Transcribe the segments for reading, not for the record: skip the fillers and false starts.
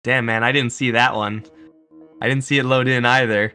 Damn, man, I didn't see that one. I didn't see it load in either.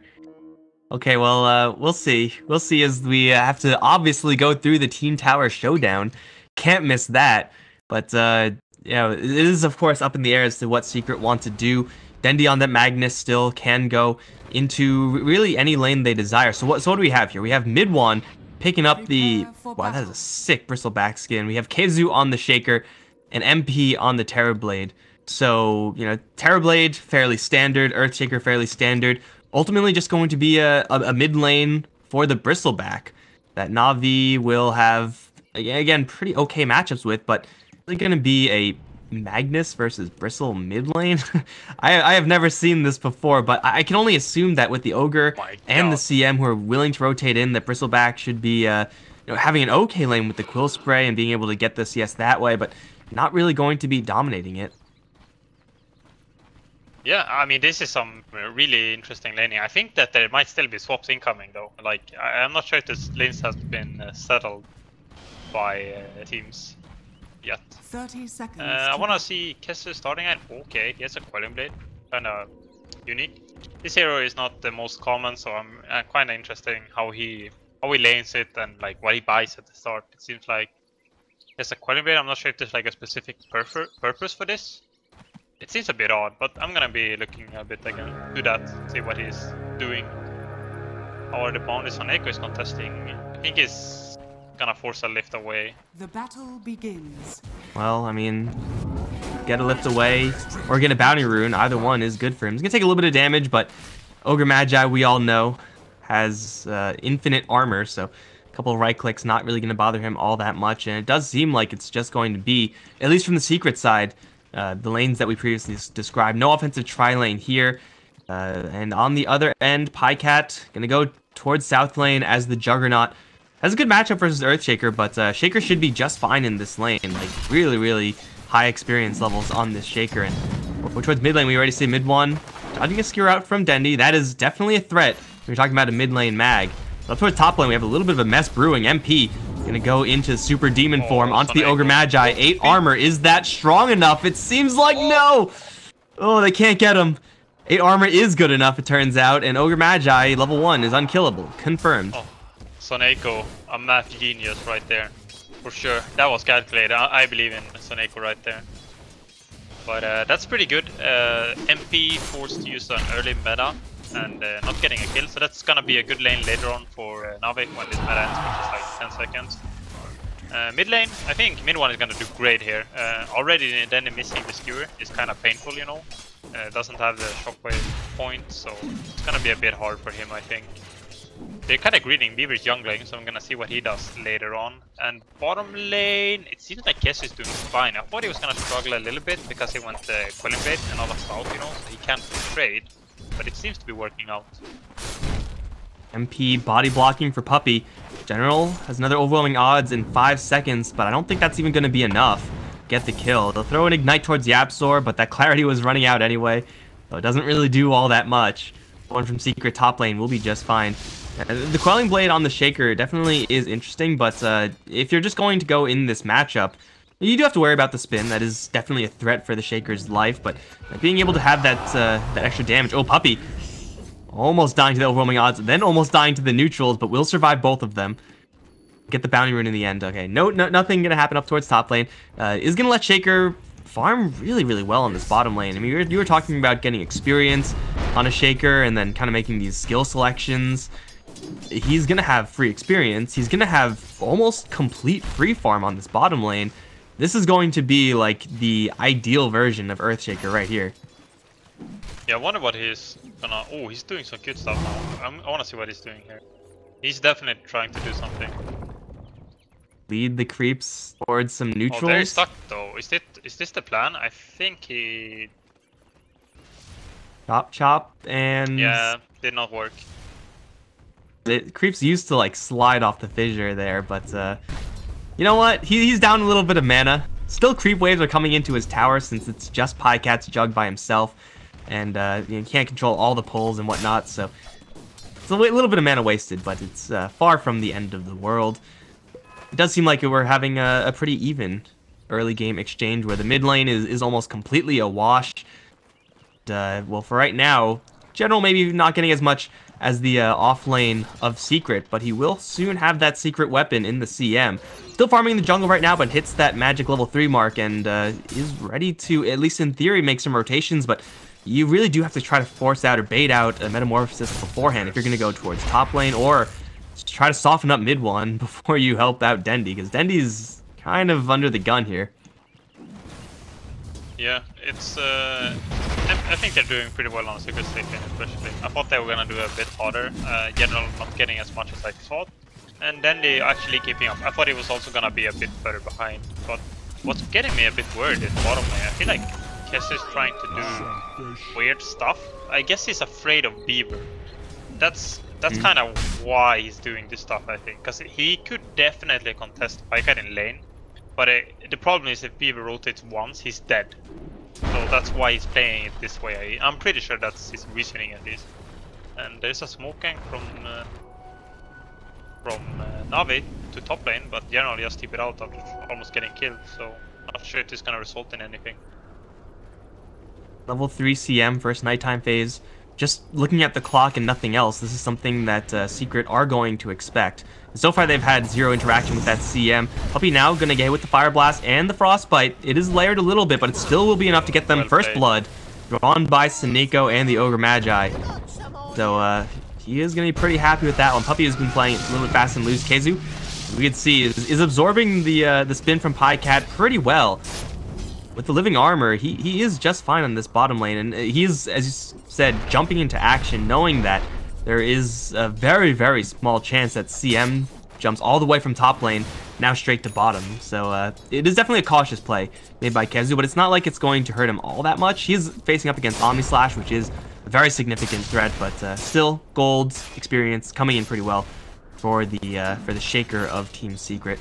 Okay, well, we'll see. We'll see as we have to obviously go through the Team Tower Showdown. Can't miss that. But, yeah, it is, of course, up in the air as to what Secret want to do. Dendi on that Magnus still can go into really any lane they desire. So what do we have here? We have mid one picking up the... Wow, that is a sick bristleback skin. We have Keizu on the Shaker and MP on the Terrorblade. So, you know, Terrorblade, fairly standard. Earthshaker, fairly standard. Ultimately just going to be a mid lane for the bristleback that NaVi will have, again, pretty okay matchups with, but really going to be a Magnus versus Bristle mid lane. I have never seen this before, but I can only assume that with the Ogre and the CM who are willing to rotate in, that Bristleback should be you know, having an okay lane with the Quill Spray and being able to get the CS that way, but not really going to be dominating it. Yeah, I mean, this is some really interesting laning. I think that there might still be swaps incoming, though. Like, I'm not sure if this lanes has been settled by teams yet. 30 seconds. I want to see Kessler starting at okay. He has a Quelling Blade, kind of unique. This hero is not the most common, so I'm kind of interested how he lanes it and like what he buys at the start. It seems like he has a Quelling Blade. I'm not sure if there's like a specific purpose for this. It seems a bit odd, but I'm gonna be looking a bit again to that, see what he's doing. Our opponent is on Echo is contesting. I think he's gonna force a lift away. The battle begins. Well, I mean, get a lift away or get a bounty rune. Either one is good for him. He's gonna take a little bit of damage, but Ogre Magi, we all know, has infinite armor, so a couple of right clicks not really gonna bother him all that much. And it does seem like it's just going to be, at least from the Secret side, the lanes that we previously described. No offensive tri-lane here. And on the other end, Pycat going to go towards South lane as the Juggernaut. Has a good matchup versus Earthshaker, but Shaker should be just fine in this lane. Like, really, really high experience levels on this Shaker. And towards mid lane, we already see mid one. Dodging a skewer out from Dendi. That is definitely a threat. We're talking about a mid lane mag. Up towards top lane, we have a little bit of a mess brewing. MP gonna go into super demon form onto the Ogre Magi. 8 armor. Is that strong enough? It seems like no. Oh, they can't get him. 8 armor is good enough, it turns out, and Ogre Magi level 1 is unkillable. Confirmed. Oh, Soneko, a math genius right there, for sure. That was calculated. I believe in Soneko right there. But that's pretty good. MP forced to use an early meta and not getting a kill, so that's gonna be a good lane later on for NaVi when this meta ends, which is like 10 seconds. Mid lane, I think mid one is gonna do great here. Already then missing the skewer is kind of painful, you know. Doesn't have the shockwave point, so it's gonna be a bit hard for him, I think. They're kind of greeting Beaver's jungling, so I'm gonna see what he does later on. And bottom lane, it seems like Kess is doing fine. I thought he was gonna struggle a little bit because he went Quelling Blade and all that stuff, you know, so he can't trade. But it seems to be working out. MP body blocking for Puppy. General has another overwhelming odds in 5 seconds, but I don't think that's even going to be enough. Get the kill. They'll throw an Ignite towards Yapzor, but that clarity was running out anyway, so it doesn't really do all that much. One from Secret top lane will be just fine. The Quelling Blade on the Shaker definitely is interesting, but if you're just going to go in this matchup, you do have to worry about the spin. That is definitely a threat for the Shaker's life, but being able to have that extra damage. Oh, Puppy almost dying to the overwhelming odds, then almost dying to the neutrals, but will survive both of them. Get the bounty rune in the end. Okay, nothing gonna happen up towards top lane. Is gonna let Shaker farm really, really well on this bottom lane. I mean, you were talking about getting experience on a Shaker and then kind of making these skill selections. He's gonna have free experience. He's gonna have almost complete free farm on this bottom lane. This is going to be like the ideal version of Earthshaker right here. Yeah, I wonder what he's gonna... Oh, he's doing some good stuff now. I want to see what he's doing here. He's definitely trying to do something. Lead the creeps towards some neutrals. Oh, they're stuck though. Is this the plan? I think he... Chop, and... Yeah, did not work. The creeps used to like slide off the fissure there, but you know what? He's down a little bit of mana. Still, creep waves are coming into his tower since it's just Pycat's Jug by himself, and you can't control all the pulls and whatnot. So it's a little bit of mana wasted, but it's far from the end of the world. It does seem like we're having a pretty even early game exchange where the mid lane is almost completely a wash. well, for right now, General maybe not getting as much as the off lane of Secret, but he will soon have that secret weapon in the CM. Still farming the jungle right now, but hits that magic level 3 mark and is ready to, at least in theory, make some rotations, but you really do have to try to force out or bait out a Metamorphosis beforehand if you're going to go towards top lane, or try to soften up mid one before you help out Dendi, because Dendi's kind of under the gun here. Yeah, it's I think they're doing pretty well on Secret State lane especially. I thought they were gonna do a bit harder, General not getting as much as I thought, and then they actually keeping up. I thought it was also gonna be a bit further behind, but what's getting me a bit worried is bottom lane. I feel like Kess is trying to do weird stuff. I guess he's afraid of Beaver. That's kind of why he's doing this stuff, I think, because he could definitely contest Pikehead in lane. But the problem is if Beaver rotates once, he's dead. So that's why he's playing it this way. I'm pretty sure that's his reasoning at least. And there's a smoke gank from NaVi to top lane, but generally just keep it out after almost getting killed. So not sure if this is gonna result in anything. Level 3 CM first nighttime phase. Just looking at the clock and nothing else, this is something that Secret are going to expect. So far, they've had zero interaction with that CM. Puppey now going to get hit with the Fire Blast and the Frostbite. It is layered a little bit, but it still will be enough to get them first blood. Drawn by Seneko and the Ogre Magi. So he is going to be pretty happy with that one. Puppey has been playing a little bit fast and loose. Keizu, we can see, is absorbing the spin from Pikecat pretty well. With the living armor, he is just fine on this bottom lane, and he is, as you said, jumping into action, knowing that there is a very, very small chance that CM jumps all the way from top lane, now straight to bottom. So it is definitely a cautious play made by Keizu, but it's not like it's going to hurt him all that much. He's facing up against Omni Slash, which is a very significant threat, but still, gold experience coming in pretty well for the Shaker of Team Secret.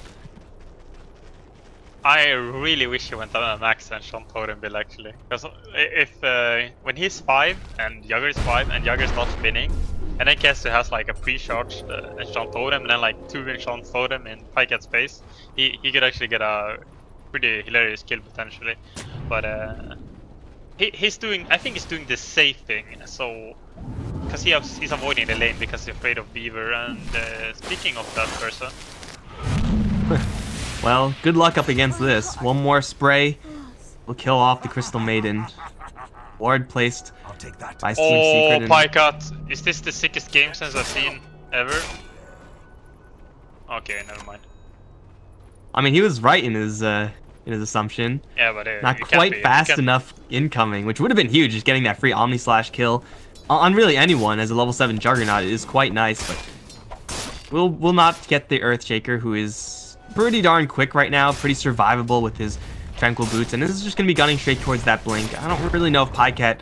I really wish he went on a max and Sean Totem build actually, because if when he's 5 and Jagger is 5 and Jagger starts spinning, and then Keizu has like a pre-charged Sean Totem and then like 2 Sean Totem in Pikecat space, he could actually get a pretty hilarious kill potentially. But he's doing, I think he's doing the safe thing, so because he's avoiding the lane because he's afraid of Beaver. And speaking of that person. Well, good luck up against this. One more spray will kill off the Crystal Maiden. Ward placed by Team Secret. Oh, Pikecat! Is this the sickest game sense I've seen ever? Okay, never mind. I mean, he was right in his assumption. Yeah, but not quite fast enough incoming, which would have been huge. Just getting that free Omni Slash kill on really anyone as a level 7 Juggernaut is quite nice, but we'll not get the Earthshaker, who is pretty darn quick right now, pretty survivable with his Tranquil Boots, and this is just going to be gunning straight towards that Blink. I don't really know if Pikecat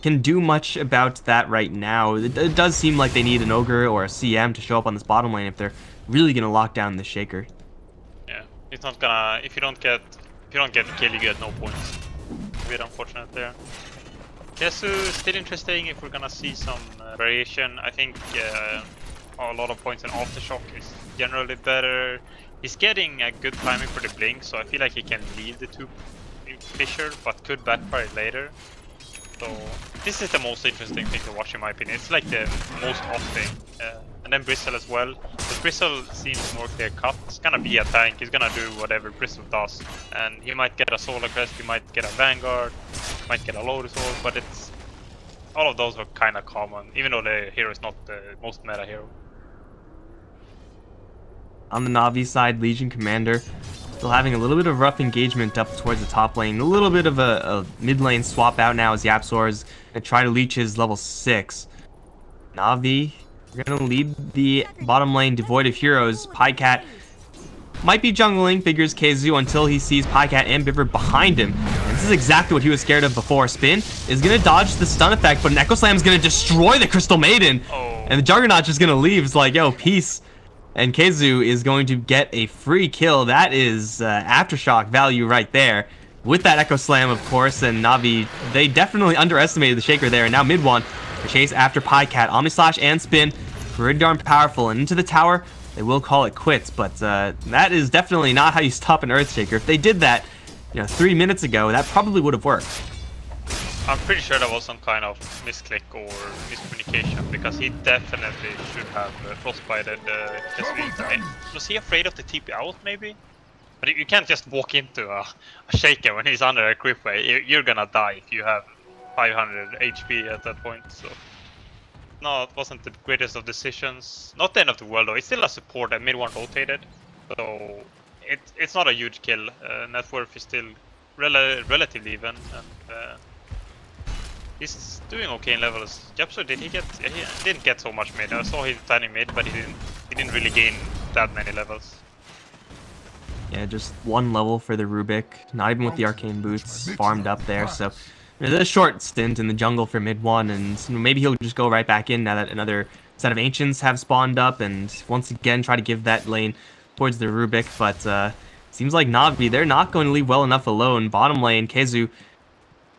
can do much about that right now. It does seem like they need an Ogre or a CM to show up on this bottom lane if they're really going to lock down the Shaker. Yeah, it's not gonna, if you don't get the kill, you get no points. A bit unfortunate there. Keizu is still interesting if we're gonna see some variation. I think a lot of points in Aftershock is generally better. He's getting a good timing for the Blink, so I feel like he can lead the 2 Fisher, but could backfire later. So this is the most interesting thing to watch in my opinion. It's like the most off thing. And then Bristle as well. But Bristle seems more clear cut. He's gonna be a tank. He's gonna do whatever Bristle does. And he might get a Solar Crest, he might get a Vanguard, might get a Lotus Orb, but it's all of those are kind of common, even though the hero is not the most meta hero. On the Na'Vi side, Legion Commander still having a little bit of rough engagement up towards the top lane. A little bit of a mid lane swap out now as Yapzor is going to try to leech his level 6. Na'Vi going to lead the bottom lane devoid of heroes. Pikecat might be jungling, figures Keizu, until he sees Pikecat and Biver behind him. And this is exactly what he was scared of before. Spin is going to dodge the stun effect, but an Echo Slam is going to destroy the Crystal Maiden. And the Juggernaut just going to leave. It's like, yo, peace. And Keizu is going to get a free kill. That is Aftershock value right there. With that Echo Slam, of course, and Na'Vi, they definitely underestimated the Shaker there. And now mid one, the chase after Pikecat. Omni Slash and Spin, pretty darn powerful. And into the tower, they will call it quits. But that is definitely not how you stop an Earthshaker. If they did that, 3 minutes ago, that probably would have worked. I'm pretty sure that was some kind of misclick or miscommunication, because he definitely should have frostbited Kesvik. Was he afraid of the TP out, maybe? But you can't just walk into a shaker when he's under a creep wave. You're gonna die if you have 500 HP at that point. So no, it wasn't the greatest of decisions. Not the end of the world though. It's still a support and mid one rotated, so it's not a huge kill. Net worth is still relatively even, and he's doing okay in levels. Japso, did he get? He didn't get so much mid. I saw him standing mid, but he didn't really gain that many levels. Yeah, just one level for the Rubik. Not even with the arcane boots farmed up there. So there's a short stint in the jungle for mid one, and maybe he'll just go right back in now that another set of ancients have spawned up, and once again try to give that lane towards the Rubik. But seems like NaVi, they're not going to leave well enough alone. Bottom lane, Kezu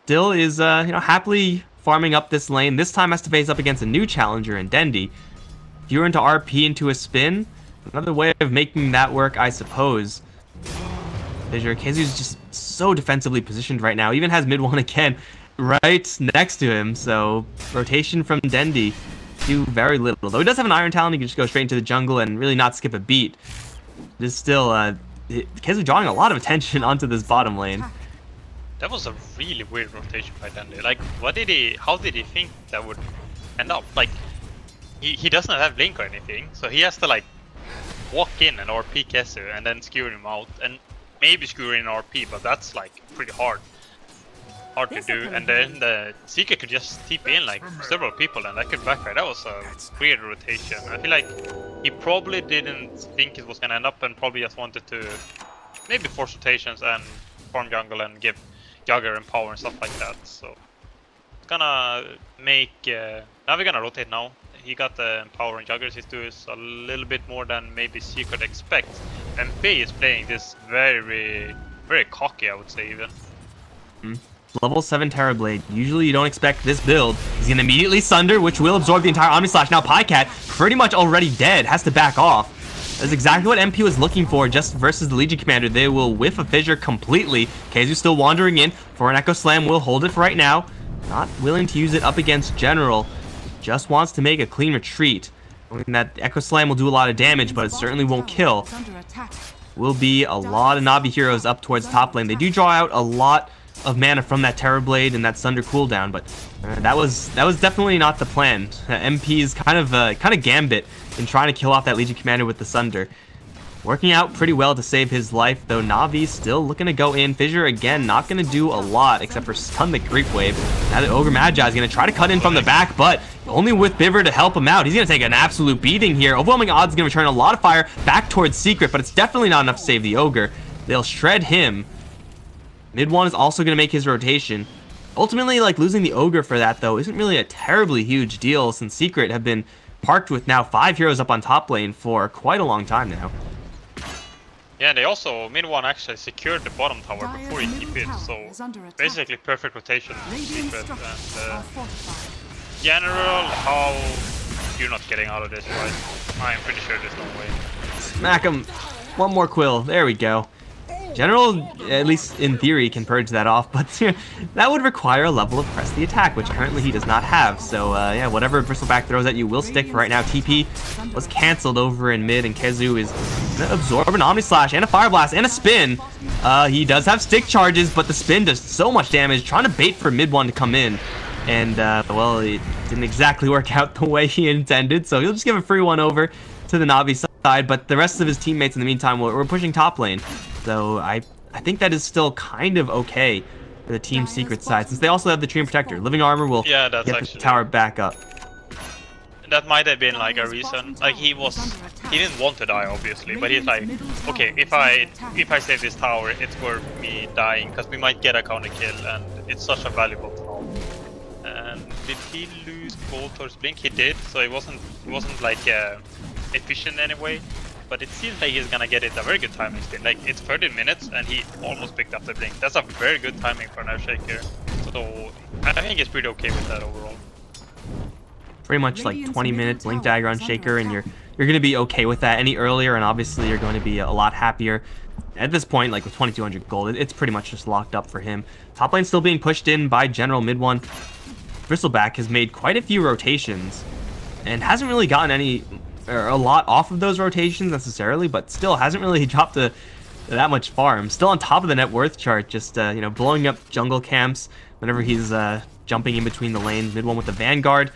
still is happily farming up this lane. This time has to face up against a new challenger in Dendi. If you're into RP into a spin, another way of making that work, I suppose. Kezu's just so defensively positioned right now. Even has mid one again right next to him. So rotation from Dendi do very little. Though he does have an Iron Talon, he can just go straight into the jungle and really not skip a beat. There's still Kezu drawing a lot of attention onto this bottom lane. That was a really weird rotation by Dendi. Like, how did he think that would end up? Like, he doesn't have Blink or anything, so he has to like walk in and RP Kezu and then skewer him out, and maybe skewer in RP, but that's like pretty hard to do. And then the Seeker could just TP in like several people and that could backfire. That was a weird rotation. I feel like he probably didn't think it was gonna end up and probably just wanted to maybe force rotations and farm jungle and give Jugger and power and stuff like that. So it's gonna make now we're gonna rotate now. He got the power and Juggers. He's doing a little bit more than maybe she could expect. MP is playing this very, very cocky, I would say even. Level 7 Terrorblade. Usually you don't expect this build. He's gonna immediately Sunder, which will absorb the entire Omni Slash. Now Pycat, pretty much already dead, has to back off. That's exactly what MP was looking for just versus the Legion Commander. They will whiff a fissure completely. Kezu still wandering in for an Echo Slam. Will hold it for right now. Not willing to use it up against General. Just wants to make a clean retreat. I mean, that Echo Slam will do a lot of damage, but it certainly won't kill. Will be a lot of NaVi heroes up towards top lane. They do draw out a lot of mana from that Terrorblade and that Sunder cooldown, but that was definitely not the plan. MP's kind of gambit in trying to kill off that Legion Commander with the Sunder. Working out pretty well to save his life, though NaVi's still looking to go in. Fissure, again, not going to do a lot except for stun the creep wave. Now that Ogre Magi is going to try to cut in from the back, but only with Biver to help him out. He's going to take an absolute beating here. Overwhelming Odds is going to return a lot of fire back towards Secret, but it's definitely not enough to save the Ogre. They'll shred him. Mid one is also going to make his rotation. Ultimately, like, losing the Ogre for that, though, isn't really a terribly huge deal, since Secret have been parked with now 5 heroes up on top lane for quite a long time now. Yeah, they also, mid one actually secured the bottom tower before he TP'd, so basically perfect rotation. Secret and General, how you're not getting out of this, right? I am pretty sure there's no way. Smack him. One more quill. There we go. General, at least in theory, can purge that off, but that would require a level of press the attack, which currently he does not have. So yeah, whatever Bristleback throws at you will stick for right now. TP was cancelled over in mid, and Kezu is going to absorb an Omni Slash and a Fire Blast and a spin. He does have stick charges, but the spin does so much damage, trying to bait for mid one to come in. And, well, it didn't exactly work out the way he intended, so he'll just give a free one over to the NaVi side, but the rest of his teammates in the meantime were pushing top lane. So I think that is still kind of okay for the Team Secret side, since they also have the Treant Protector. Living Armor will get the tower back up. That might have been like a reason. Like he didn't want to die obviously, but he's like, okay, if I save this tower, it's worth me dying because we might get a counter kill, and it's such a valuable tower. And did he lose both towards Blink? He did, so it wasn't like efficient anyway. But it seems like he's gonna get it a very good timing still. Like, it's 13 minutes and he almost picked up the Blink. That's a very good timing for an Earthshaker. So I think it's pretty okay with that overall. Pretty much like 20-minute Blink Dagger on Shaker, and you're gonna be okay with that. Any earlier, and obviously you're going to be a lot happier. at this point, like with 2200 gold, it's pretty much just locked up for him. Top lane still being pushed in by General. Mid one, Bristleback has made quite a few rotations and hasn't really gotten any or a lot off of those rotations necessarily, but still hasn't really dropped that much farm. Still on top of the net worth chart, just you know, blowing up jungle camps whenever he's jumping in between the lanes. Mid one with the Vanguard,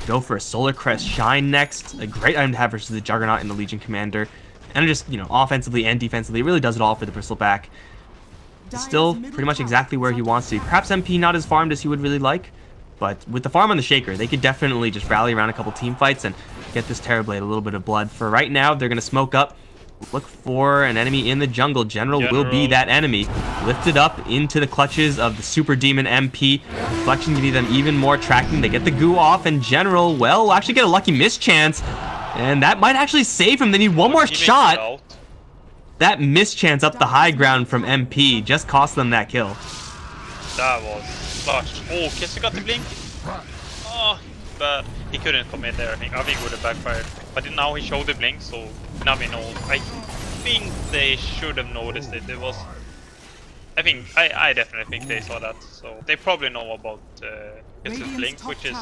go for a Solar Crest Shine next. A great item to have versus the Juggernaut and the Legion Commander. And just, you know, offensively and defensively, it really does it all for the Bristleback. Still pretty much exactly where he wants to be. Perhaps MP not as farmed as he would really like, but with the farm on the Shaker, they could definitely just rally around a couple team fights and get this Terrorblade a little bit of blood. For right now, they're going to smoke up, look for an enemy in the jungle. General will be that enemy. Lifted up into the clutches of the Super Demon MP. Reflection can give them even more tracking. They get the goo off, and General, well, will actually get a lucky miss chance. And that might actually save him. They need one more shot. That mischance up the high ground from MP just cost them that kill. That was clutch. Oh, Kessie got the blink. Oh, but he couldn't commit there. I think it would have backfired. But now he showed the blink, so NaVi knows. I think they should have noticed it. It was. I definitely think they saw that. So they probably know about Kessie's blink, which is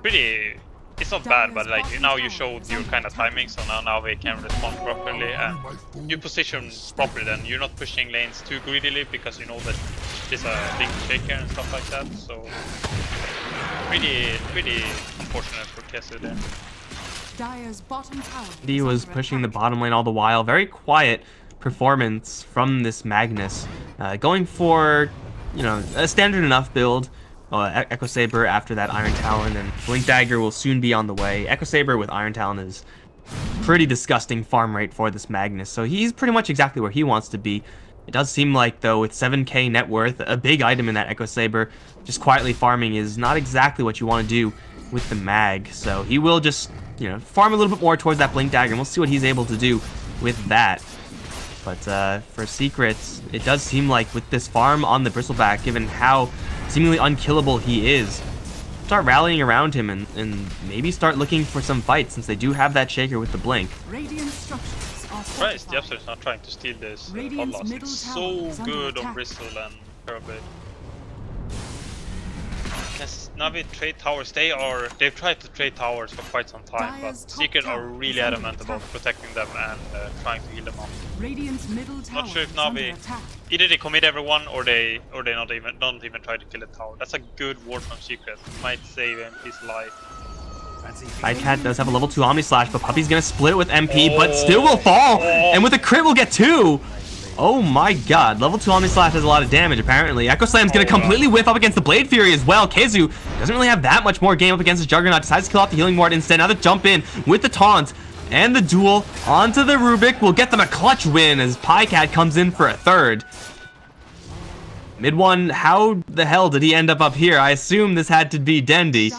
pretty. It's not bad, but like now you showed your kind of timing, so now they can respond properly and you position properly. Then you're not pushing lanes too greedily because you know that there's a big shaker and stuff like that. So pretty unfortunate for Kessie there. He was pushing the bottom lane all the while. Very quiet performance from this Magnus, going for, you know, a standard enough build. Echo Saber after that Iron Talon, and Blink Dagger will soon be on the way. Echo Saber with Iron Talon is pretty disgusting farm rate for this Magnus, so he's pretty much exactly where he wants to be. It does seem like, though, with 7k net worth, a big item in that Echo Saber, just quietly farming is not exactly what you want to do with the Mag. So he will just, you know, farm a little bit more towards that Blink Dagger, and we'll see what he's able to do with that. But for Secrets, it does seem like with this farm on the Bristleback, given how seemingly unkillable he is, start rallying around him and maybe start looking for some fights, since they do have that Shaker with the blink. Surprised the Upstart's not trying to steal this hot loss. It's so good on Bristle and Terrorblade. Yes, NaVi trade towers. They've tried to trade towers for quite some time, but Secret are really adamant about protecting them and trying to heal them up. Not sure if NaVi either they commit everyone or they don't even try to kill the tower. That's a good ward from Secret. Might save MP's life. Cat does have a level 2 Omni Slash, but Puppy's gonna split with MP, but still will fall, and with a crit will get 2. Oh my god, level 2 Omni Slash has a lot of damage apparently. Echo Slam's gonna completely whiff up against the Blade Fury as well. Kezu doesn't really have that much more game up against his Juggernaut, decides to kill off the Healing Ward instead. Now the jump in with the taunt and the duel onto the Rubik will get them a clutch win as Cat comes in for a third. Mid one, how the hell did he end up here? I assume this had to be Dendi.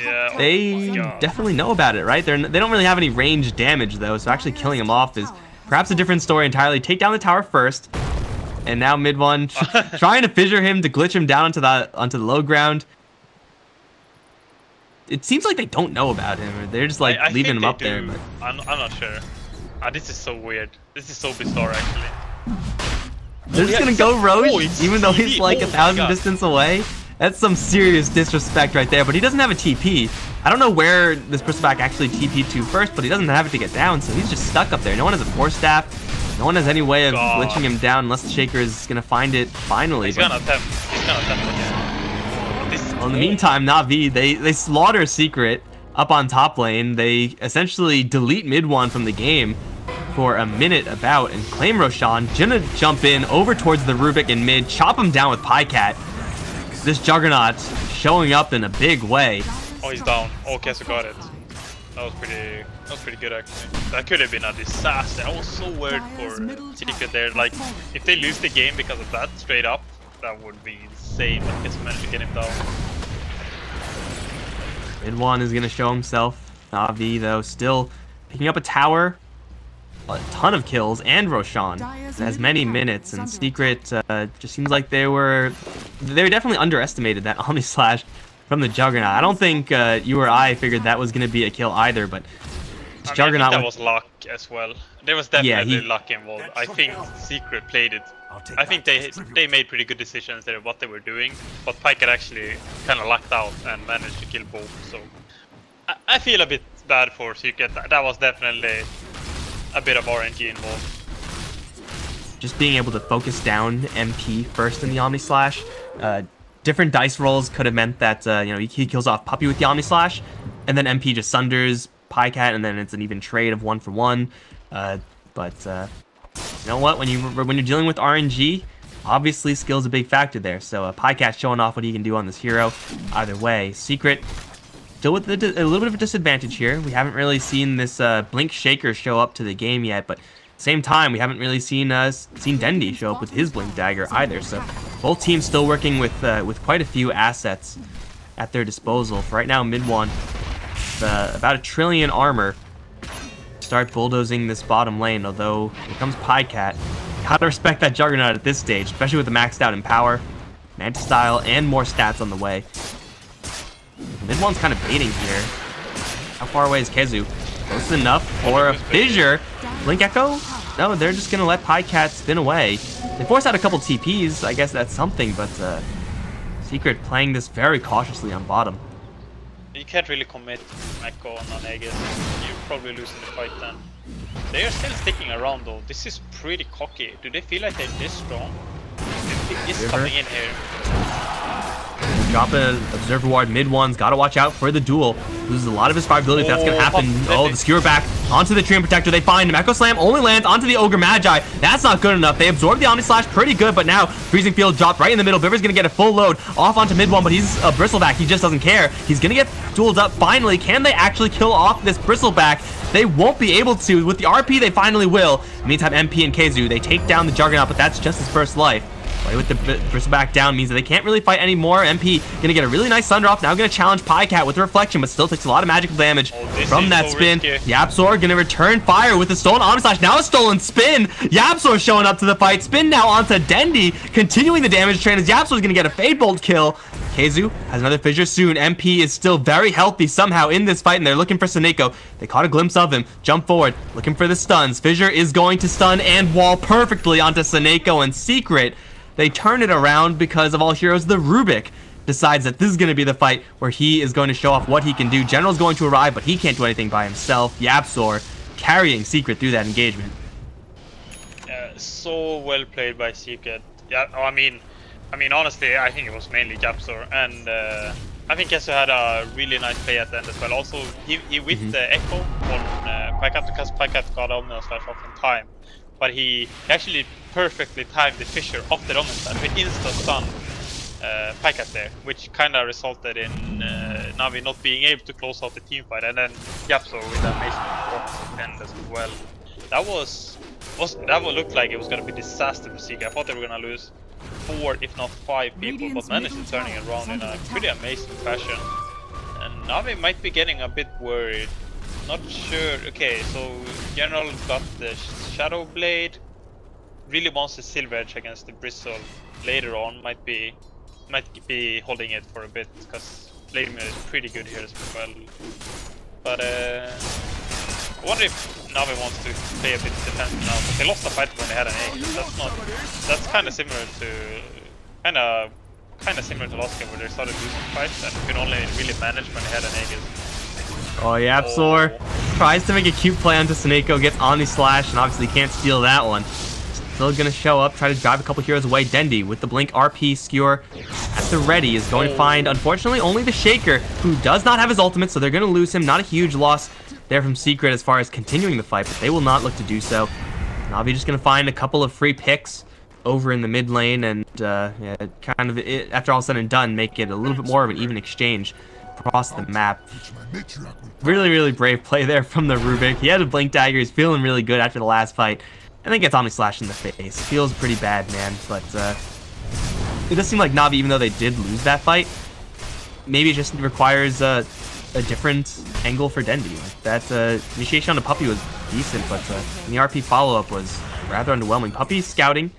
Yeah, they definitely know about it, right? They don't really have any range damage though, so actually killing him off is perhaps a different story entirely. Take down the tower first, and now mid one trying to fissure him to glitch him down onto the low ground. It seems like they don't know about him, or they're just like leaving him up there. But I'm not sure. This is so weird. This is so bizarre actually. They're just gonna go Roche, even though he's like 1,000 distance away. That's some serious disrespect right there, but he doesn't have a TP. I don't know where this Bristleback actually TP'd to first, but he doesn't have it to get down, so he's just stuck up there. No one has a Force Staff. No one has any way of glitching him down unless the Shaker is going to find it finally. He's gonna attempt. He's gonna attempt again. Well, in the meantime, NaVi, they slaughter Secret up on top lane. They essentially delete mid one from the game for a minute about and claim Roshan. Gonna jump in over towards the Rubik in mid, chop him down with Cat. This Juggernaut showing up in a big way. Oh, he's down. Oh, Kessie got it. That was pretty good actually. That could have been a disaster. I was so worried for Secret there. Like, if they lose the game because of that, straight up, that would be insane. But Kessie managed to get him down. Mid one is gonna show himself. NaVi though still picking up a tower. A ton of kills, and Roshan has many minutes, and Secret just seems like they were definitely underestimated that Omni Slash from the Juggernaut. I don't think you or I figured that was going to be a kill either, but I Juggernaut think that was luck as well. There was definitely he- luck involved. I think Secret played it. I think they made pretty good decisions there what they were doing, but Piker actually kind of lucked out and managed to kill both. So I feel a bit bad for Secret. That was definitely a bit of RNG involved. Just being able to focus down MP first in the Omni Slash. Different dice rolls could have meant that you know, he kills off Puppy with the Omni Slash, and then MP just sunders Pycat, and then it's an even trade of 1 for 1. You know what? When you're dealing with RNG, obviously skill's a big factor there. So Pycat showing off what he can do on this hero. Either way, Secret still with a little bit of a disadvantage here. We haven't really seen this Blink Shaker show up to the game yet, but same time we haven't really seen Dendi show up with his Blink Dagger either. So both teams still working with quite a few assets at their disposal. For right now, mid one, about 1 trillion armor. Start bulldozing this bottom lane, although here comes Pycat. Gotta respect that Juggernaut at this stage, especially with the maxed out in power, Manta style, and more stats on the way. Mid one's kind of baiting here. How far away is Kezu? Close enough for a fissure. Blink Echo? No, they're just gonna let Pycat spin away. They force out a couple TPs, I guess that's something, but Secret playing this very cautiously on bottom. You can't really commit Echo on an Aegis. You're probably losing the fight then. They are still sticking around though. This is pretty cocky. Do they feel like they're this strong? It's coming in here. Drop an Observer Ward mid ones. Gotta watch out for the duel. Loses a lot of his survivability if that's gonna happen. Oh, the skewer back onto the Treant Protector. They find him. Echo Slam only lands onto the Ogre Magi. That's not good enough. They absorb the Omni Slash pretty good, but now Freezing Field dropped right in the middle. Biver's gonna get a full load off onto mid one, but he's a Bristleback. He just doesn't care. He's gonna get dueled up finally. Can they actually kill off this Bristleback? They won't be able to. With the RP, they finally will. Meantime, MP and Kezu, they take down the Juggernaut, but that's just his first life. Play with the Bristleback down means that they can't really fight anymore. MP gonna get a really nice Thunder off. Now gonna challenge Pycat with the Reflection, but still takes a lot of magical damage from that spin. Yapzor gonna return fire with the stolen Omni Slash. Now a stolen spin. Yapzor showing up to the fight. Spin now onto Dendi, continuing the damage train as Yapzor's gonna get a Fade Bolt kill. Kezu has another fissure soon. MP is still very healthy somehow in this fight, and they're looking for Saneko. They caught a glimpse of him. Jump forward, looking for the stuns. Fissure is going to stun and wall perfectly onto Saneko, and Secret, they turn it around because of all heroes. The Rubik decides that this is going to be the fight where he is going to show off what he can do. General's going to arrive, but he can't do anything by himself. Yapzor carrying Secret through that engagement. So well played by Secret. Yeah, I mean, honestly, I think it was mainly Yapzor, and I think Kezu had a really nice play at the end as well. Also, he with the Echo on Pycat, because Pycat got Omni Slash off in time. But he actually perfectly timed the fissure off the Omni Slash with instant stun Pycat there, which kind of resulted in NaVi not being able to close out the team fight, and then Yapzor with an amazing performance at the end as well. That would look like it was going to be disaster for Secret. I thought they were going to lose 4 if not 5 people, but managed to turn it around in a pretty amazing fashion. And NaVi might be getting a bit worried. Not sure. Okay, so General got the Shadow Blade. Really wants the Silver Edge against the Bristle later on. Might be holding it for a bit because Vladimir is pretty good here as well. But I wonder if NaVi wants to play a bit defensive now. But they lost the fight when they had an Aegis. That's kind of similar to last game where they started losing fights and could only really manage when they had an Aegis. Oh, Yapzor tries to make a cute play onto Saneko, gets Omni Slash, and obviously can't steal that one. Still gonna show up, try to drive a couple heroes away. Dendi with the Blink RP Skewer at the ready is going to find, unfortunately, only the Shaker, who does not have his ultimate, so they're gonna lose him. Not a huge loss there from Secret as far as continuing the fight, but they will not look to do so. NaVi just gonna find a couple of free picks over in the mid lane, and yeah, kind of, after all said and done, make it a little bit more of an even exchange across the map. Really brave play there from the Rubik. He had a Blink Dagger. He's feeling really good after the last fight. And then gets Omni Slash in the face. Feels pretty bad, man. But it does seem like NaVi, even though they did lose that fight, maybe it just requires a different angle for Dendi. Like that initiation on the Puppy was decent, but the RP follow-up was rather underwhelming. Puppy scouting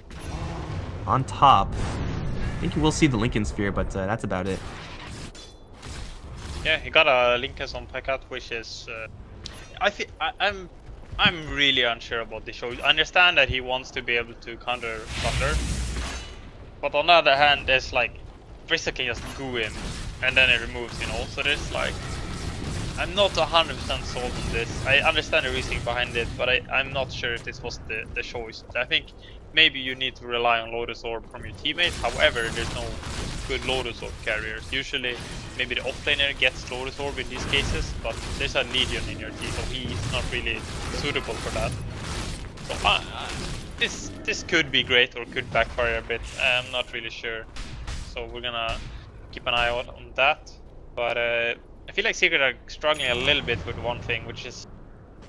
on top. I think you will see the Lincoln Sphere, but that's about it. Yeah, he got a Linkus on Pycat, which is I'm really unsure about the show. I understand that he wants to be able to counter Thunder, but on the other hand, there's like Bristol can just go in and then it removes, you know. So there's like, I'm not 100% sold on this. I understand the reasoning behind it, but I'm not sure if this was the choice. I think maybe you need to rely on Lotus Orb from your teammates. However, there's no good Lotus Orb carriers. Usually, maybe the offlaner gets Lotus Orb in these cases, but there's a Legion in your team, so he's not really suitable for that. So this could be great or could backfire a bit. I'm not really sure. So we're gonna keep an eye out on that. But I feel like Secret are struggling a little bit with one thing, which is,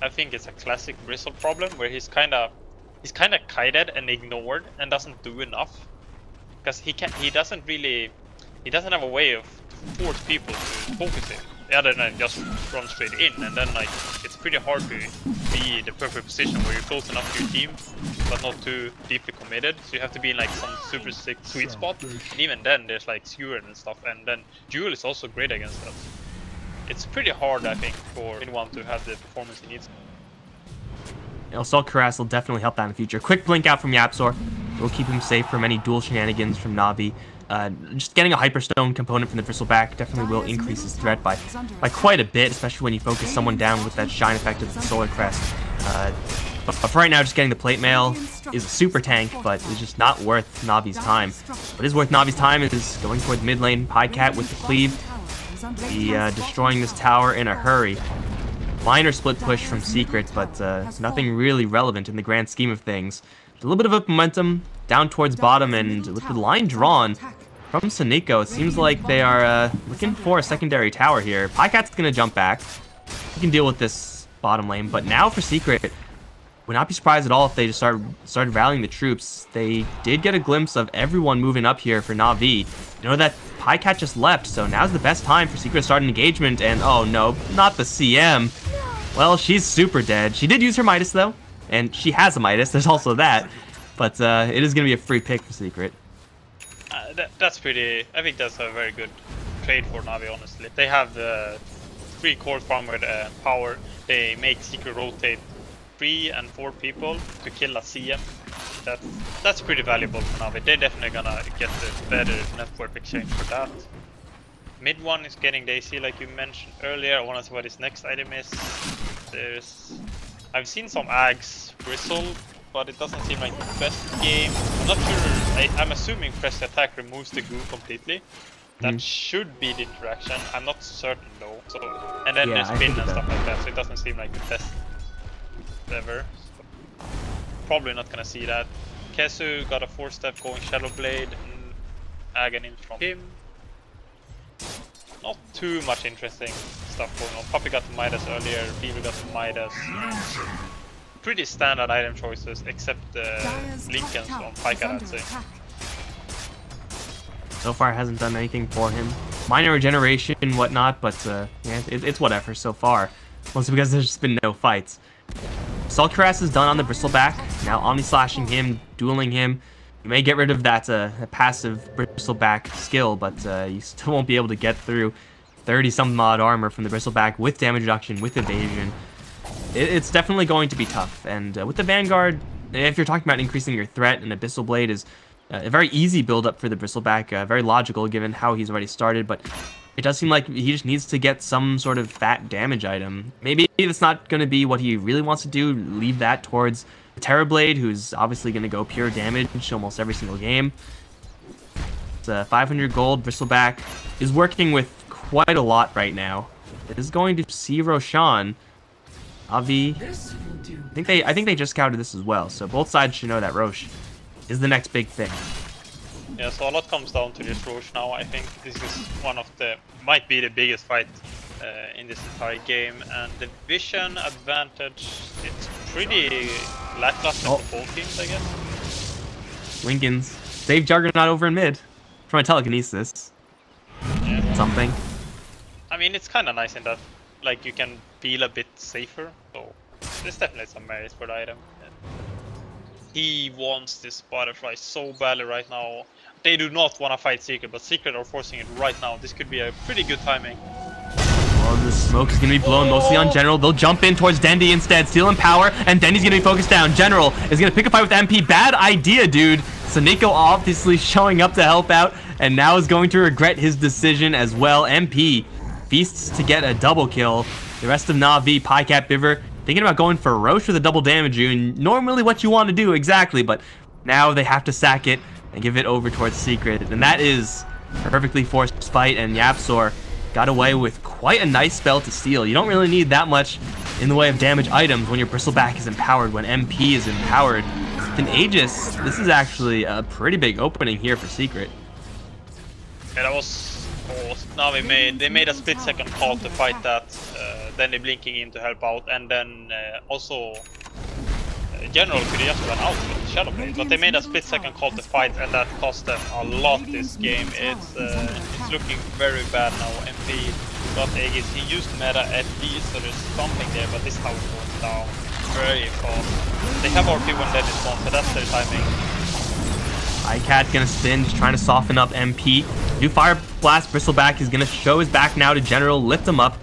I think it's a classic Bristle problem, where he's kind of kited and ignored and doesn't do enough, because he doesn't have a way of force people to focus him, other than just run straight in, and then like it's pretty hard to be the perfect position where you're close enough to your team but not too deeply committed. So you have to be in like some super sick sweet spot, and even then there's like Skewer and stuff, and then Jewel is also great against that. It's pretty hard, I think, for anyone to have the performance he needs. Assault Cuirass will definitely help that in the future. Quick blink out from Yapzor will keep him safe from any dual shenanigans from NaVi. Just getting a Hyperstone component from the Bristleback definitely will increase his threat by quite a bit, especially when you focus someone down with that shine effect of the Solar Crest. But for right now, just getting the Plate Mail is a super tank, but it's just not worth NaVi's time. What is worth NaVi's time is going towards mid lane, Pycat with the Cleave, destroying this tower in a hurry. Minor split push from Secret, but nothing really relevant in the grand scheme of things. A little bit of a momentum down towards bottom, and with the line drawn from Soniko, it seems like they are looking for a secondary tower here. Pycat's gonna jump back. He can deal with this bottom lane, but now for Secret, would not be surprised at all if they just started rallying the troops. They did get a glimpse of everyone moving up here for NaVi. You know that Pycat just left, so now's the best time for Secret to start an engagement, and oh no, not the CM. Well, she's super dead. She did use her Midas though, and she has a Midas, there's also that. But it is going to be a free pick for Secret. That's pretty, I think that's a very good trade for NaVi, honestly. They have the 3 core farm with power. They make Secret rotate 3 and 4 people to kill a CM. That's pretty valuable for NaVi. They're definitely gonna get the better network exchange for that. Mid one is getting Daisy, like you mentioned earlier. I want to see what his next item is. I've seen some Ags Bristle, but it doesn't seem like the best game. I'm not sure. I'm assuming press attack removes the goo completely. That should be the interaction. I'm not certain though. So, and then there's pin and stuff like that, so it doesn't seem like the best ever. So, probably not gonna see that. Kesu got a 4-step going Shadow Blade, and Aghanim from him. Not too much interesting stuff going on. Puppy got the Midas earlier, Beaver got the Midas. Pretty standard item choices, except the Lincolns on Pycat, I'd say. So far hasn't done anything for him. Minor regeneration and whatnot, but yeah, it's whatever so far. Mostly because there's just been no fights. Assault Cuirass is done on the Bristleback. Now Omni-slashing him, dueling him. You may get rid of that passive Bristleback skill, but you still won't be able to get through 30-some odd armor from the Bristleback with damage reduction, with evasion. It's definitely going to be tough. And with the Vanguard, if you're talking about increasing your threat, an Abyssal Blade is a very easy build-up for the Bristleback, very logical given how he's already started, but it does seem like he just needs to get some sort of fat damage item. Maybe it's not going to be what he really wants to do, leave that towards Terrorblade, who's obviously going to go pure damage almost every single game. It's 500 gold. Bristleback is working with quite a lot right now. It is going to see Roshan. Avi, I think they just scouted this as well, so both sides should know that Rosh is the next big thing. Yeah, so a lot comes down to this Rosh now. I think this is one of the, might be the biggest fight in this entire game, and the vision advantage, it's pretty lackluster for both teams, I guess. Lincoln's save Juggernaut over in mid from a telekinesis. Yeah. Something. I mean, it's kind of nice in that, like, you can feel a bit safer, so there's definitely some merit for the item. He wants this butterfly so badly right now. They do not want to fight Secret, but Secret are forcing it right now. This could be a pretty good timing. Oh, the smoke is going to be blown mostly on General. They'll jump in towards Dendi instead. Steal and power, and Dendi's going to be focused down. General is going to pick a fight with MP. Bad idea, dude. Soneko obviously showing up to help out, and now is going to regret his decision as well. MP feasts to get a double kill. The rest of NaVi, PyCat, Biver, thinking about going for Roche with a double damage rune. Normally what you want to do, exactly, but now they have to sack it and give it over towards Secret. And that is a perfectly forced fight, and Yapzor got away with quite a nice spell to steal. You don't really need that much in the way of damage items when your Bristleback is empowered, when MP is empowered. With an Aegis, this is actually a pretty big opening here for Secret. Yeah, that was... Oh, NaVi made a split-second call to fight that, then they blinking in to help out, and then also General could just run out with Shadowblade, but they made a split-second call to fight, and that cost them a lot this game. It's looking very bad now. MP got Aegis, he used meta at least, so there's something there, but this tower goes down very fast. They have RP when dead is spawned, so that's their timing. PyCat gonna spin, just trying to soften up MP. New Fire Blast Bristleback is gonna show his back now to General, lift him up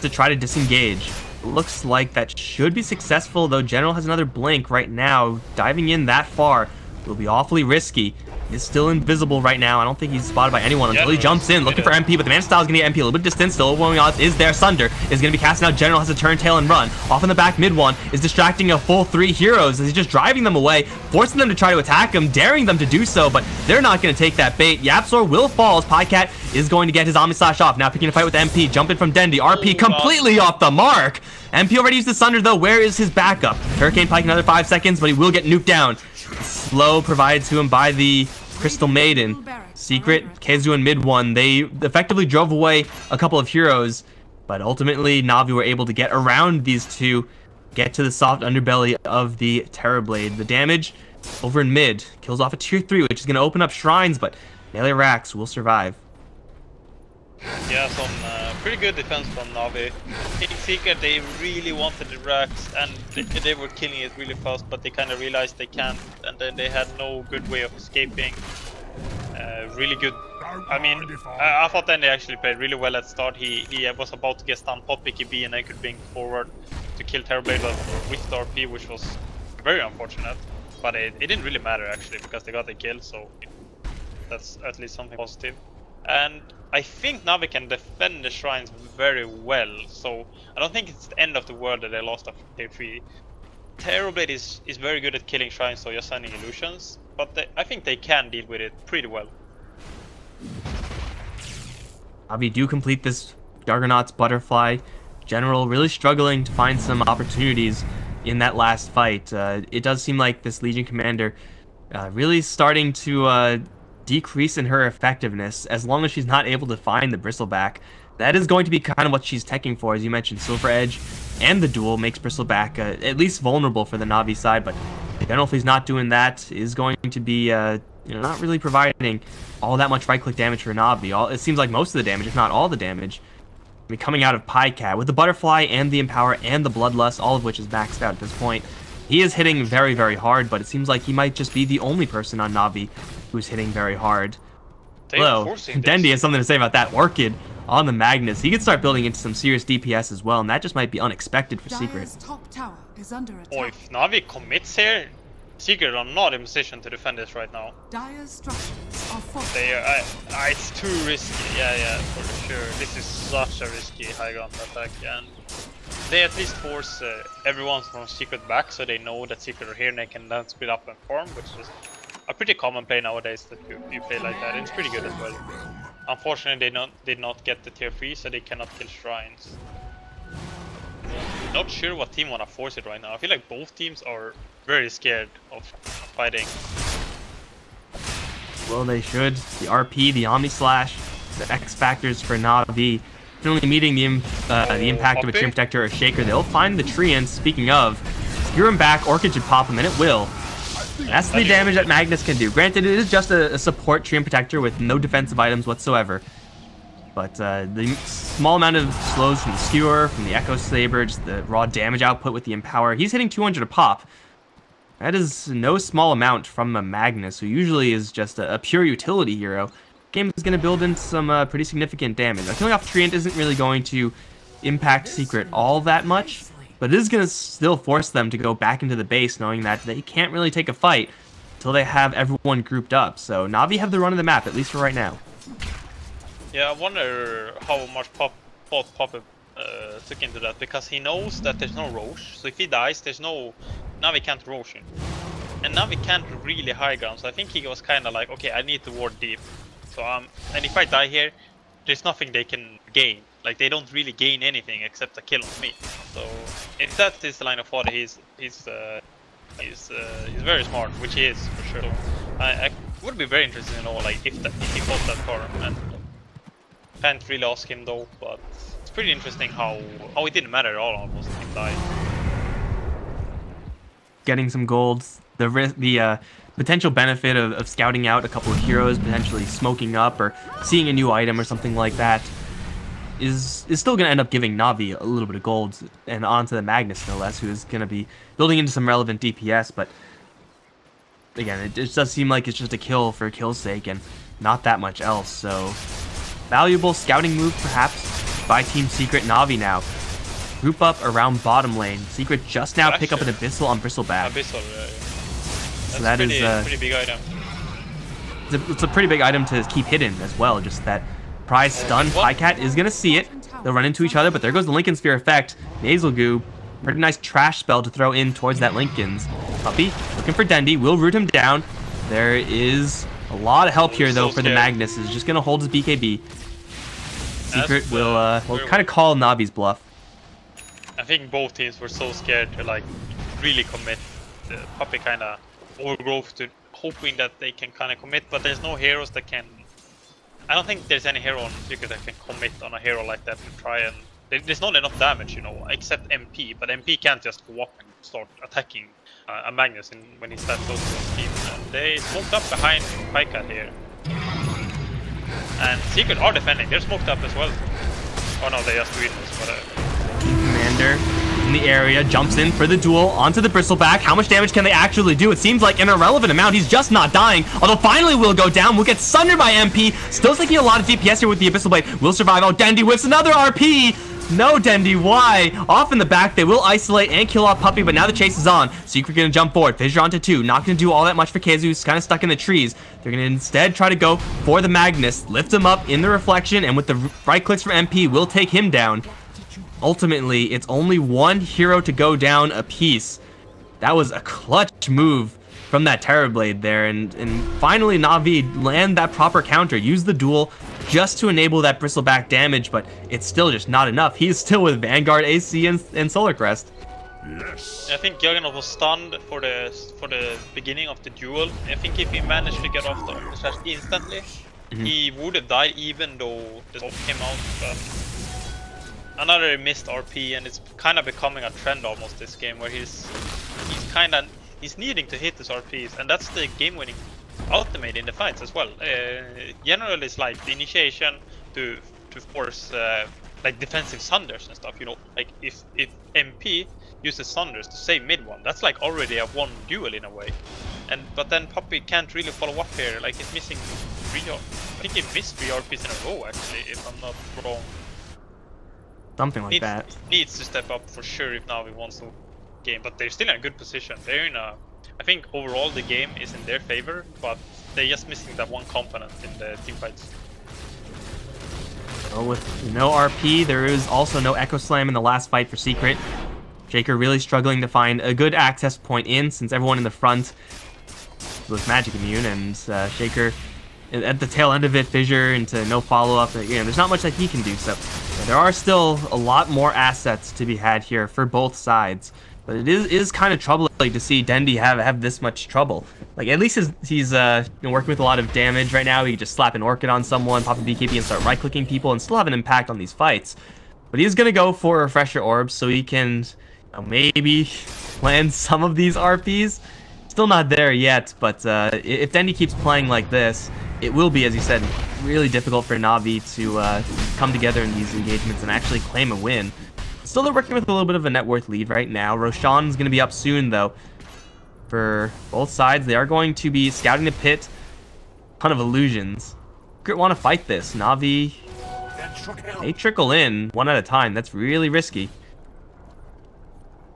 to try to disengage. Looks like that should be successful, though General has another blink right now. Diving in that far will be awfully risky. He's still invisible right now. I don't think he's spotted by anyone until he jumps in, looking for MP, but the man style is going to get MP a little bit distant. Still overwhelming odds is there. Sunder is going to be casting out. General has to turn tail and run. Off in the back, mid one is distracting a full 3 heroes as he's just driving them away, forcing them to try to attack him, daring them to do so, but they're not going to take that bait. Yapzor will fall as PyCat is going to get his Omni Slash off. Now picking a fight with MP, jumping from Dendi. RP completely off the mark. MP already used the Sunder though. Where is his backup? Hurricane Pike another 5 seconds, but he will get nuked down. Slow provided to him by the Crystal Maiden. Secret, Kezu and mid one, they effectively drove away a couple of heroes, but ultimately NaVi were able to get around these two, get to the soft underbelly of the Terrorblade. The damage over in mid kills off a tier 3, which is going to open up shrines, but melee racks will survive. Yeah, some pretty good defense from NaVi. In Secret, they really wanted the racks, and they were killing it really fast, but they kind of realized they can't, and then they had no good way of escaping. Really good. I mean, I thought then they actually played really well at start. He was about to get stunned, pop Picky B, and then could bring forward to kill Terrorblade with the RP, which was very unfortunate. But it didn't really matter actually, because they got the kill, so that's at least something positive. And I think NaVi can defend the shrines very well, so I don't think it's the end of the world that they lost a tier 3. Terrorblade is very good at killing shrines, so you're sending illusions, but I think they can deal with it pretty well. NaVi do complete this Juggernaut's Butterfly. General really struggling to find some opportunities in that last fight. It does seem like this Legion Commander really starting to decrease in her effectiveness as long as she's not able to find the Bristleback. That is going to be kind of what she's teching for, as you mentioned. Silver Edge and the duel makes Bristleback at least vulnerable for the NaVi side, but General, if he's not doing that, is going to be not really providing all that much right-click damage for NaVi. It seems like most of the damage, if not all the damage, I mean, coming out of PyCat with the Butterfly and the Empower and the Bloodlust, all of which is maxed out at this point. He is hitting very, very hard, but it seems like he might just be the only person on NaVi who's hitting very hard. Hello, Dendi has something to say about that. Orchid on the Magnus. He could start building into some serious DPS as well, and that just might be unexpected for Secret. Top tower is under attack. Oh, if NaVi commits here, Secret are not in position to defend this right now. Dire's structures are fortified. They are, it's too risky. Yeah, for sure. This is such a risky high ground attack, and they at least force everyone from Secret back, so they know that Secret are here and they can then split up and farm, which is a pretty common play nowadays that you play like that, and it's pretty good as well. Unfortunately, they did not get the tier 3, so they cannot kill shrines. Not sure what team wanna force it right now. I feel like both teams are very scared of fighting. Well, they should. The RP, the Omni Slash, the X factors for NaVi. Only meeting the impact of a Treant Protector or Shaker. They'll find the Treant. Speaking of, secure him back. Orchid should pop him, and it will. And that's the damage that Magnus can do. Granted, it is just a support Treant Protector with no defensive items whatsoever. But the small amount of slows from the Skewer, from the Echo Saber, just the raw damage output with the Empower. He's hitting 200 a pop. That is no small amount from a Magnus, who usually is just a pure utility hero. Game is going to build in some pretty significant damage. Now, killing off Treant isn't really going to impact Secret all that much, but it is going to still force them to go back into the base, knowing that they can't really take a fight until they have everyone grouped up. So NaVi have the run of the map, at least for right now. Yeah, I wonder how much thought Poppy took into that, because he knows that there's no Roche, so if he dies, there's no... NaVi can't Roche him. And NaVi can't really high ground, so I think he was kind of like, okay, I need to ward deep. So and if I die here, there's nothing they can gain. Like, they don't really gain anything except a kill on me. So if that is the line of thought, he's very smart, which he is for sure. I would be very interested to know, like, if he fought that far. And can't really ask him though, but it's pretty interesting how it didn't matter at all almost if he died. Getting some gold, the potential benefit of scouting out a couple of heroes, potentially smoking up or seeing a new item or something like that, is still going to end up giving NaVi a little bit of gold, and onto the Magnus no less, who is going to be building into some relevant DPS. But again, it does seem like it's just a kill for kill's sake and not that much else. So valuable scouting move perhaps by Team Secret. NaVi now group up around bottom lane. Secret just now pick up an Abyssal on Bristleback. Abyssal, so that is pretty big item. It's a pretty big item to keep hidden as well. Just that prize stun. Pycat is gonna see it. They'll run into each other, but there goes the Lincoln Sphere effect. Nasal Goo, pretty nice trash spell to throw in towards that Lincoln's. Puppy looking for Dendi, will root him down. There is a lot of help here though for the Magnus. Is just gonna hold his BKB. Secret will kind of call NaVi's bluff. I think both teams were so scared to like really commit. The Puppy kind of overgrowth to hoping that they can kind of commit, but there's no heroes that can. I don't think there's any hero on Secret that can commit on a hero like that to try and. There's not enough damage, you know, except MP, but MP can't just go up and start attacking a Magnus when he's that close to his team. And they smoked up behind Pycat here. And Secret are defending, they're smoked up as well. Oh no, they just read this, but Commander in the area jumps in for the duel onto the Bristleback. How much damage can they actually do? It seems like an irrelevant amount. He's just not dying. Although finally will go down. Will get sundered by MP. Still taking a lot of DPS here with the Abyssal Blade. Will survive. Oh, Dendi whiffs another RP. No, Dendi, why? Off in the back, they will isolate and kill off Puppy, but now the chase is on. Secret gonna jump forward. Fissure onto 2. Not gonna do all that much for Keizu. He's kind of stuck in the trees. They're gonna instead try to go for the Magnus. Lift him up in the reflection, and with the right clicks from MP, will take him down. Ultimately, it's only one hero to go down a piece. That was a clutch move from that Terrorblade there, and finally NaVi land that proper counter, use the duel just to enable that Bristleback damage, but it's still just not enough. He's still with Vanguard, AC, and Solar Crest. Yes. I think Juggernaut was stunned for the beginning of the duel. I think if he managed to get off the slash instantly, he would have died even though the top came out. But another missed RP, and it's kind of becoming a trend almost this game where he's needing to hit his RPs, and that's the game-winning ultimate in the fights as well. Generally, it's like the initiation to force like defensive sunders and stuff. You know, like if MP uses sunders to save mid one, that's like already a one duel in a way. But then Puppy can't really follow up here. Like he's missing 3. I think he missed 3 RPs in a row actually, if I'm not wrong. Something like that. Needs to step up for sure if NaVi wants to game, but they're still in a good position. They're in a. I think overall the game is in their favor, but they're just missing that one component in the team fights. Well, with no RP, there is also no Echo Slam in the last fight for Secret. Shaker really struggling to find a good access point in, since everyone in the front was magic immune, and Shaker at the tail end of it, Fissure into no follow-up. You know, there's not much that he can do, so yeah, there are still a lot more assets to be had here for both sides. But it is kind of troubling to see Dendi have this much trouble. Like, at least he's working with a lot of damage right now. He can just slap an Orchid on someone, pop a BKB, and start right-clicking people, and still have an impact on these fights. But he's going to go for Refresher Orbs so he can maybe land some of these RPs. Still not there yet, but if Dendi keeps playing like this, it will be, as you said, really difficult for NaVi to come together in these engagements and actually claim a win. Still, they're working with a little bit of a net worth lead right now. Roshan's going to be up soon, though. For both sides, they are going to be scouting the pit. Ton of illusions. Secret want to fight this. NaVi They trickle in one at a time. That's really risky.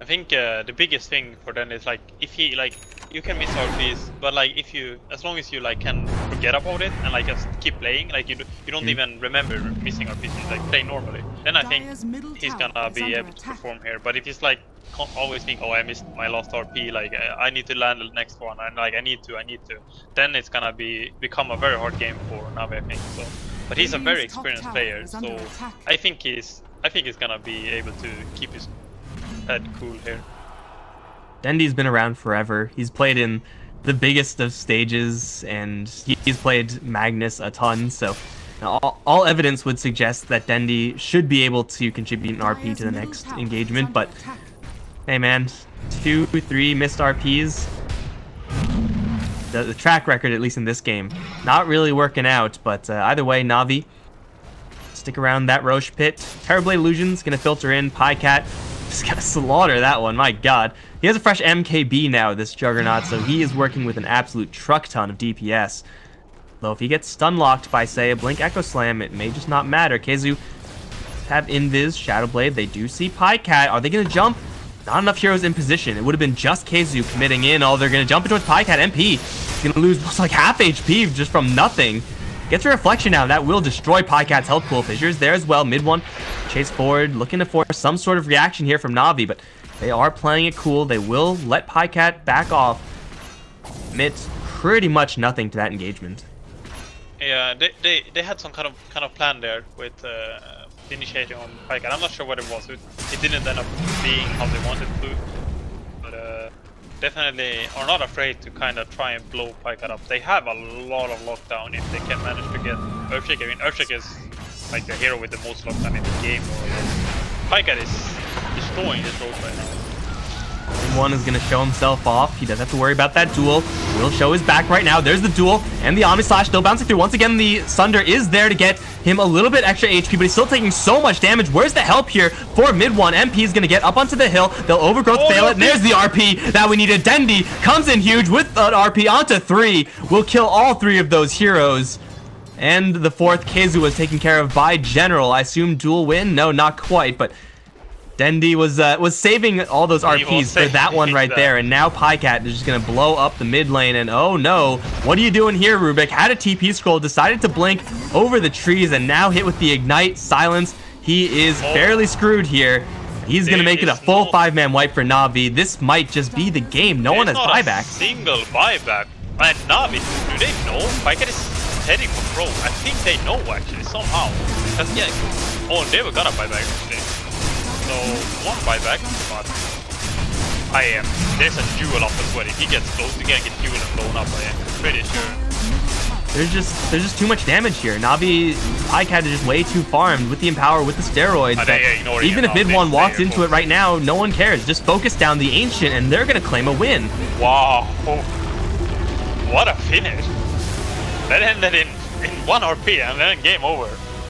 I think the biggest thing for them is like if he like you can miss RPs, but like if you as long as you like can forget about it and like just keep playing, like you don't even remember missing RPs, you like play normally, then I think he's gonna be able to perform here. But if he's like always think, oh I missed my last RP, like I need to land the next one and like I need to, then it's gonna become a very hard game for NaVi, I think. So, but he's a very experienced player, so I think he's gonna be able to keep his head cool here. Dendi's been around forever. He's played in the biggest of stages, and he's played Magnus a ton, so all evidence would suggest that Dendi should be able to contribute an RP to the next engagement, but hey man, 2-3 missed RPs. The track record, at least in this game, not really working out, but either way, NaVi stick around that Roche pit. Terrorblade Illusion's gonna filter in. Pycat just gotta slaughter that one, my god. He has a fresh MKB now, this Juggernaut, so he is working with an absolute truck ton of DPS. Though if he gets stun locked by, say, a Blink Echo Slam, it may just not matter. Khezu have Invis, Shadowblade, they do see Pycat. Are they gonna jump? Not enough heroes in position. It would have been just Khezu committing in. Oh, they're gonna jump into Pycat. MP is gonna lose almost like half HP just from nothing. Gets a reflection now. That will destroy Pycat's health pool. Fissures there as well. Mid one. Chase forward. Looking to force some sort of reaction here from NaVi, but they are playing it cool. They will let Pycat back off. Commit pretty much nothing to that engagement. Yeah, they had some kind of plan there with initiating on Pycat. I'm not sure what it was. It didn't end up being how they wanted to. But definitely are not afraid to kind of try and blow Pycat up. They have a lot of lockdown if they can manage to get Earthshake. I mean, Earthshake is like the hero with the most lockdown in the game. Pycat is destroying this road right now. One is going to show himself off. He doesn't have to worry about that duel. Will show his back right now. There's the duel and the Omni Slash still bouncing through. Once again, the Sunder is there to get him a little bit extra HP, but he's still taking so much damage. Where's the help here for mid one? MP is going to get up onto the hill. They'll overgrowth fail it. And there's the RP that we needed. Dendi comes in huge with an RP onto 3. Will kill all 3 of those heroes. And the 4th Khezu was taken care of by General. I assume dual win? No, not quite, but Dendi was saving all those RPs for that one right there, and now Pycat is just gonna blow up the mid lane. And oh no, what are you doing here, Rubik? Had a TP scroll, decided to blink over the trees, and now hit with the ignite silence. He is fairly screwed here. He's gonna make it a full 5-man wipe for NaVi. This might just be the game. No one has buyback. Single buyback. And NaVi, do they know? Pycat is heading for pro. I think they know actually somehow. Cause yeah, oh, they were gonna buyback actually. So, one buyback, but there's a duel up as well. If he gets close, he can get duel and blown up, I am pretty sure. There's just too much damage here. NaVi, Pycat is just way too farmed with the Empower, with the steroids. Even if mid one walks into it right now, no one cares. Just focus down the Ancient and they're gonna claim a win. Wow. What a finish. That ended in 1 RP and then game over.